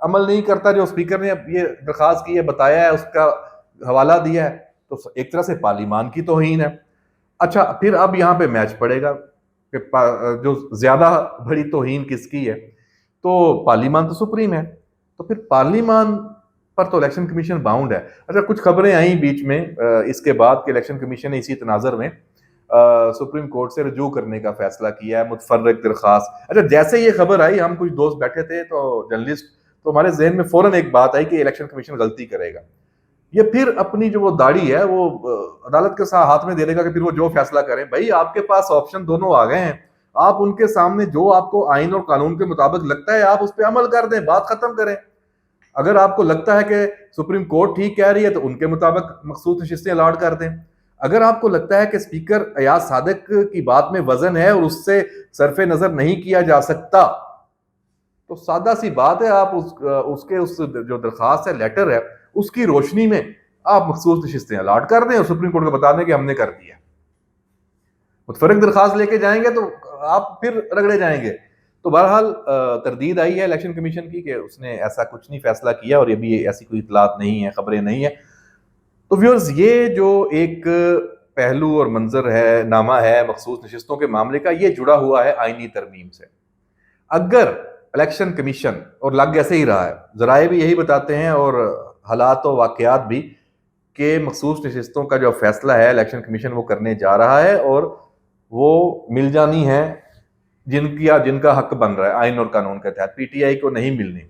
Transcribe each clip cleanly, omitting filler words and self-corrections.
عمل نہیں کرتا جو اسپیکر نے یہ درخواست کی ہے، بتایا ہے، اس کا حوالہ دیا ہے، تو ایک طرح سے پارلیمان کی توہین ہے۔ اچھا پھر اب یہاں پہ میچ پڑے گا کہ جو زیادہ بڑی توہین کس کی ہے، تو پارلیمان تو سپریم ہے، تو پھر پارلیمان پر تو الیکشن کمیشن باؤنڈ ہے۔ اچھا کچھ خبریں آئیں بیچ میں اس کے بعد کہ الیکشن کمیشن نے اسی تناظر میں سپریم کورٹ سے رجوع کرنے کا فیصلہ کیا ہے، متفرق درخواست۔ اچھا جیسے یہ خبر آئی، ہم کچھ دوست بیٹھے تھے تو جرنلسٹ، تو ہمارے ذہن میں فوراً ایک بات آئی کہ الیکشن کمیشن غلطی کرے گا، یہ پھر اپنی جو وہ داڑھی ہے وہ عدالت کے ساتھ ہاتھ میں دے دے گا کہ پھر وہ جو فیصلہ کریں۔ بھائی آپ کے پاس آپشن دونوں آ گئے ہیں، آپ ان کے سامنے جو آپ کو آئین اور قانون کے مطابق لگتا ہے آپ اس پہ عمل کر دیں، بات ختم کریں۔ اگر آپ کو لگتا ہے کہ سپریم کورٹ ٹھیک کہہ رہی ہے تو ان کے مطابق مخصوص نشستیں الاٹ کر دیں۔ اگر آپ کو لگتا ہے کہ اسپیکر ایاز صادق کی بات میں وزن ہے اور اس سے صرف نظر نہیں کیا جا سکتا، تو سادہ سی بات ہے، آپ اس جو درخواست ہے، لیٹر ہے، اس کی روشنی میں آپ مخصوص نشستیں الاٹ کر دیں اور سپریم کورٹ کو بتا دیں کہ ہم نے کر دیا۔ متفرق درخواست لے کے جائیں گے تو آپ پھر رگڑے جائیں گے۔ تو بہرحال تردید آئی ہے الیکشن کمیشن کی کہ اس نے ایسا کچھ نہیں فیصلہ کیا اور یہ بھی ایسی کوئی اطلاعات نہیں ہیں، خبریں نہیں ہیں۔ تو ویورز، یہ جو ایک پہلو اور منظر ہے، نامہ ہے مخصوص نشستوں کے معاملے کا، یہ جڑا ہوا ہے آئینی ترمیم سے۔ اگر الیکشن کمیشن، اور لگ ایسے ہی رہا ہے، ذرائع بھی یہی بتاتے ہیں اور حالات و واقعات بھی، کہ مخصوص نشستوں کا جو فیصلہ ہے الیکشن کمیشن وہ کرنے جا رہا ہے اور وہ مل جانی ہے جن کا حق بن رہا ہے آئین اور قانون کے تحت، پی ٹی آئی کو نہیں ملنی۔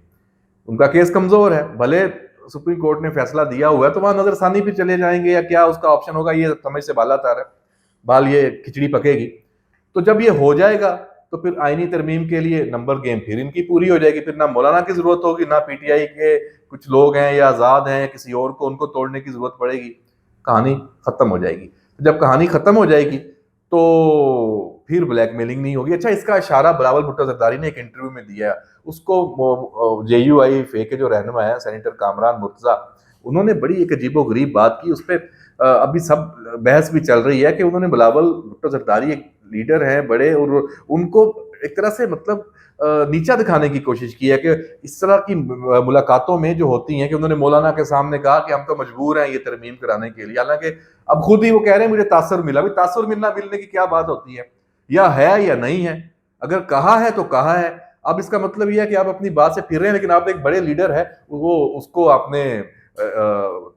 ان کا کیس کمزور ہے، بھلے سپریم کورٹ نے فیصلہ دیا ہوا ہے تو وہاں نظر ثانی پہ چلے جائیں گے یا کیا اس کا آپشن ہوگا، یہ سمجھ سے بالا تر ہے، بال یہ کھچڑی پکے گی۔ تو جب یہ ہو جائے گا تو پھر آئینی ترمیم کے لیے نمبر گیم پھر ان کی پوری ہو جائے گی، پھر نہ مولانا کی ضرورت ہوگی، نہ پی ٹی آئی کے کچھ لوگ ہیں یا آزاد ہیں یا کسی اور کو ان کو توڑنے کی ضرورت پڑے گی، کہانی ختم ہو جائے گی۔ جب کہانی ختم ہو جائے گی تو پھر بلیک میلنگ نہیں ہوگی۔ اچھا اس کا اشارہ بلاول بھٹو زرداری نے ایک انٹرویو میں دیا ہے، اس کو جے یو آئی فے کے جو رہنما ہے سینیٹر کامران مرتضیٰ، انہوں نے بڑی ایک عجیب و غریب بات کی، اس پہ ابھی سب بحث بھی چل رہی ہے کہ انہوں نے بلاول بھٹو زرداری ایک لیڈر ہیں بڑے، اور ان کو ایک طرح سے مطلب نیچا دکھانے کی کوشش کی ہے کہ اس طرح کی ملاقاتوں میں جو ہوتی ہیں کہ انہوں نے مولانا کے سامنے کہا کہ ہم تو مجبور ہیں یہ ترمیم کرانے کے لیے، حالانکہ اب خود ہی وہ کہہ رہے ہیں مجھے تاثر ملا۔ بھی تاثر ملنے کی کیا بات ہوتی ہے، یا ہے یا نہیں ہے، اگر کہا ہے تو کہا ہے۔ اب اس کا مطلب یہ ہے کہ آپ اپنی بات سے پھر رہے ہیں، لیکن آپ ایک بڑے لیڈر ہے، وہ اس کو آپ نے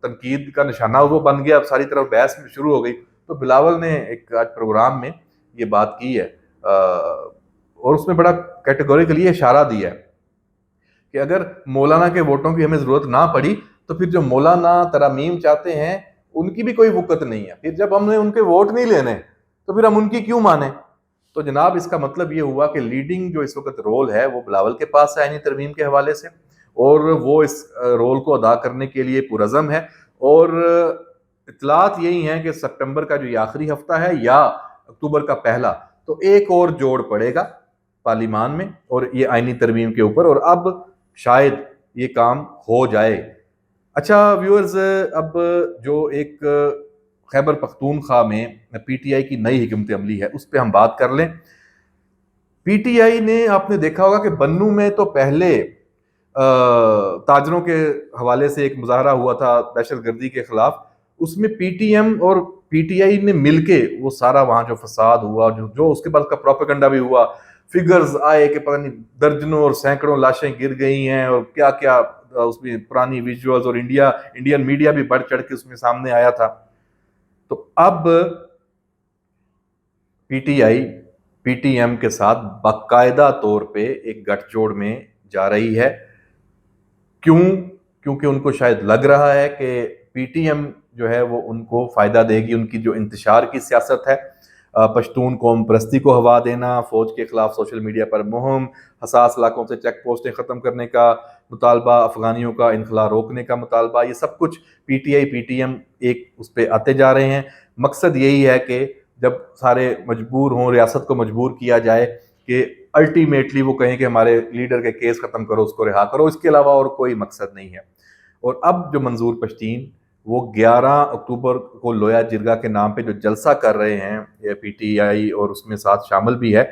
تنقید کا نشانہ وہ بن گیا، اب ساری طرف بحث شروع ہو گئی۔ تو بلاول نے ایک آج پروگرام میں یہ بات کی ہے اور اس میں بڑا کیٹیگوریکلی اشارہ دیا ہے کہ اگر مولانا کے ووٹوں کی ہمیں ضرورت نہ پڑی تو پھر جو مولانا ترامیم چاہتے ہیں ان کی بھی کوئی وقت نہیں ہے، پھر جب ہم نے ان کے ووٹ نہیں لینے تو پھر ہم ان کی کیوں مانیں۔ تو جناب اس کا مطلب یہ ہوا کہ لیڈنگ جو اس وقت رول ہے وہ بلاول کے پاس ہے آئینی ترمیم کے حوالے سے، اور وہ اس رول کو ادا کرنے کے لیے پرعزم ہے، اور اطلاعات یہی ہیں کہ سپٹمبر کا جو یہ آخری ہفتہ ہے یا اکتوبر کا پہلا، تو ایک اور جوڑ پڑے گا پارلیمان میں اور یہ آئینی ترمیم کے اوپر، اور اب شاید یہ کام ہو جائے۔ اچھا ویورز، اب جو ایک خیبر پختونخوا میں پی ٹی آئی کی نئی حکمت عملی ہے اس پہ ہم بات کر لیں۔ پی ٹی آئی نے، آپ نے دیکھا ہوگا کہ بنوں میں تو پہلے تاجروں کے حوالے سے ایک مظاہرہ ہوا تھا دہشت گردی کے خلاف، اس میں پی ٹی ایم اور پی ٹی آئی نے مل کے وہ سارا وہاں جو فساد ہوا، جو اس کے بعد کا پروپیگنڈا بھی ہوا، فگرز آئے کہ پتہ نہیں درجنوں اور سینکڑوں لاشیں گر گئی ہیں اور کیا کیا اس میں پرانی ویژولز، اور انڈین میڈیا بھی بڑھ چڑھ کے اس میں سامنے آیا تھا۔ تو اب P T I P T M کے ساتھ باقاعدہ طور پہ ایک گٹھ جوڑ میں جا رہی ہے۔ کیونکہ ان کو شاید لگ رہا ہے کہ پی ٹی ایم جو ہے وہ ان کو فائدہ دے گی، ان کی جو انتشار کی سیاست ہے، پشتون قوم پرستی کو ہوا دینا، فوج کے خلاف سوشل میڈیا پر مہم، حساس علاقوں سے چیک پوسٹیں ختم کرنے کا مطالبہ، افغانیوں کا انخلا روکنے کا مطالبہ، یہ سب کچھ P T I P T M ایک اس پہ آتے جا رہے ہیں۔ مقصد یہی ہے کہ جب سارے مجبور ہوں، ریاست کو مجبور کیا جائے کہ الٹیمیٹلی وہ کہیں کہ ہمارے لیڈر کے کیس ختم کرو، اس کو رہا کرو، اس کے علاوہ اور کوئی مقصد نہیں ہے۔ اور اب جو منظور پشتین وہ 11 اکتوبر کو لویا جرگہ کے نام پہ جو جلسہ کر رہے ہیں یہ پی ٹی آئی، اور اس میں ساتھ شامل بھی ہے،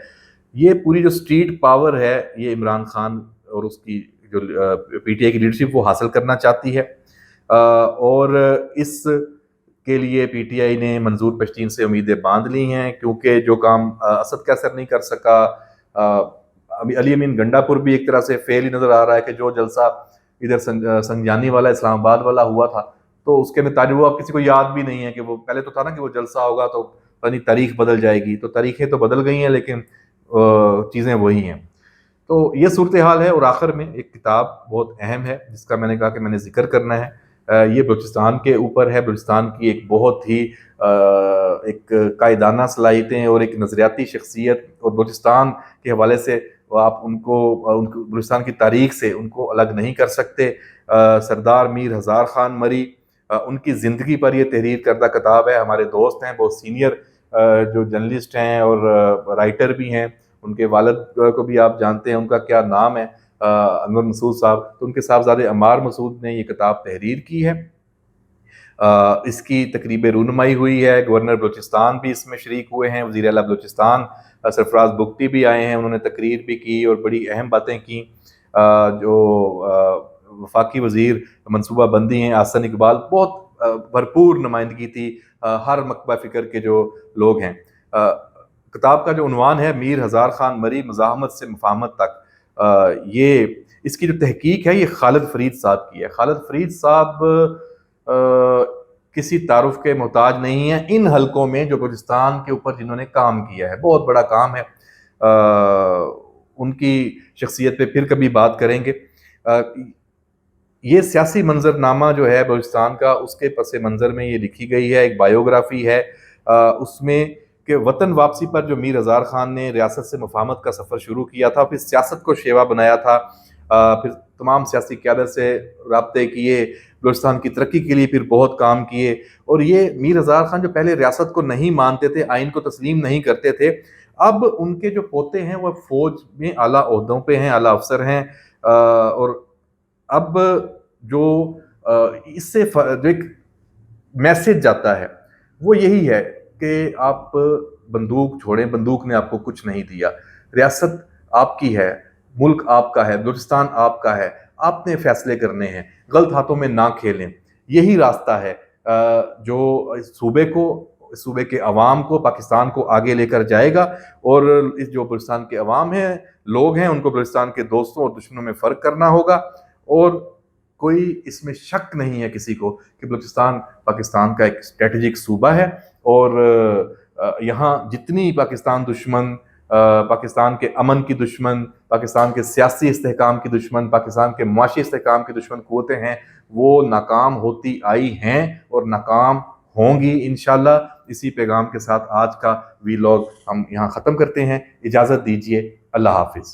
یہ پوری جو سٹریٹ پاور ہے یہ عمران خان اور اس کی جو پی ٹی آئی کی لیڈرشپ وہ حاصل کرنا چاہتی ہے، اور اس کے لیے پی ٹی آئی نے منظور پشتین سے امیدیں باندھ لی ہیں، کیونکہ جو کام اسد کیسر نہیں کر سکا، ابھی علی امین گنڈا پور بھی ایک طرح سے فیل ہی نظر آ رہا ہے کہ جو جلسہ ادھر سنجانی والا اسلام آباد والا ہوا تھا تو اس کے نتائج وہ اب کسی کو یاد بھی نہیں ہے کہ وہ پہلے تو تھا نا کہ وہ جلسہ ہوگا تو یعنی تاریخ بدل جائے گی، تو تاریخیں تو بدل گئی ہیں لیکن چیزیں وہی ہیں۔ تو یہ صورتحال ہے، اور آخر میں ایک کتاب بہت اہم ہے جس کا میں نے کہا کہ میں نے ذکر کرنا ہے، یہ بلوچستان کے اوپر ہے، بلوچستان کی ایک بہت ہی ایک قائدانہ صلاحیتیں اور ایک نظریاتی شخصیت، اور بلوچستان کے حوالے سے آپ ان کو بلوچستان کی تاریخ سے ان کو الگ نہیں کر سکتے۔ سردار میر ہزار خان مری، ان کی زندگی پر یہ تحریر کردہ کتاب ہے، ہمارے دوست ہیں بہت سینئر جو جرنلسٹ ہیں اور رائٹر بھی ہیں، ان کے والد کو بھی آپ جانتے ہیں، ان کا کیا نام ہے، انور مسعود صاحب، تو ان کے صاحبزادے عمار مسعود نے یہ کتاب تحریر کی ہے۔ اس کی تقریب رونمائی ہوئی ہے، گورنر بلوچستان بھی اس میں شریک ہوئے ہیں، وزیر اعلیٰ بلوچستان سرفراز بگٹی بھی آئے ہیں، انہوں نے تقریر بھی کی اور بڑی اہم باتیں کی۔ جو وفاقی وزیر منصوبہ بندی ہیں احسن اقبال، بہت بھرپور نمائندگی تھی ہر مکتبہ فکر کے جو لوگ ہیں۔ کتاب کا جو عنوان ہے میر ہزار خان مری، مزاحمت سے مفاہمت تک، یہ اس کی جو تحقیق ہے یہ خالد فرید صاحب کی ہے۔ خالد فرید صاحب کسی تعارف کے محتاج نہیں ہیں ان حلقوں میں جو بلوچستان کے اوپر جنہوں نے کام کیا ہے، بہت بڑا کام ہے، ان کی شخصیت پہ پھر کبھی بات کریں گے۔ یہ سیاسی منظر نامہ جو ہے بلوچستان کا، اس کے پس منظر میں یہ لکھی گئی ہے، ایک بائیوگرافی ہے اس میں کہ وطن واپسی پر جو میر ہزار خان نے ریاست سے مفاہمت کا سفر شروع کیا تھا، پھر سیاست کو شیوا بنایا تھا، پھر تمام سیاسی قیادت سے رابطے کیے، بلوچستان کی ترقی کے لیے پھر بہت کام کیے، اور یہ میر ہزار خان جو پہلے ریاست کو نہیں مانتے تھے، آئین کو تسلیم نہیں کرتے تھے، اب ان کے جو پوتے ہیں وہ فوج میں اعلیٰ عہدوں پہ ہیں، اعلیٰ افسر ہیں، اور اب جو اس سے جو ایک میسج جاتا ہے وہ یہی ہے کہ آپ بندوق چھوڑیں، بندوق نے آپ کو کچھ نہیں دیا، ریاست آپ کی ہے، ملک آپ کا ہے، بلوچستان آپ کا ہے، آپ نے فیصلے کرنے ہیں، غلط ہاتھوں میں نہ کھیلیں۔ یہی راستہ ہے جو صوبے کے عوام کو، پاکستان کو آگے لے کر جائے گا، اور اس جو بلوچستان کے عوام ہیں، لوگ ہیں، ان کو بلوچستان کے دوستوں اور دشمنوں میں فرق کرنا ہوگا، اور کوئی اس میں شک نہیں ہے کسی کو کہ بلوچستان پاکستان کا ایک اسٹریٹجک صوبہ ہے، اور یہاں جتنی پاکستان دشمن، پاکستان کے امن کی دشمن، پاکستان کے سیاسی استحکام کی دشمن، پاکستان کے معاشی استحکام کی دشمن قوتیں ہیں، وہ ناکام ہوتی آئی ہیں اور ناکام ہوں گی انشاءاللہ۔ اسی پیغام کے ساتھ آج کا ویلاگ ہم یہاں ختم کرتے ہیں، اجازت دیجیے، اللہ حافظ۔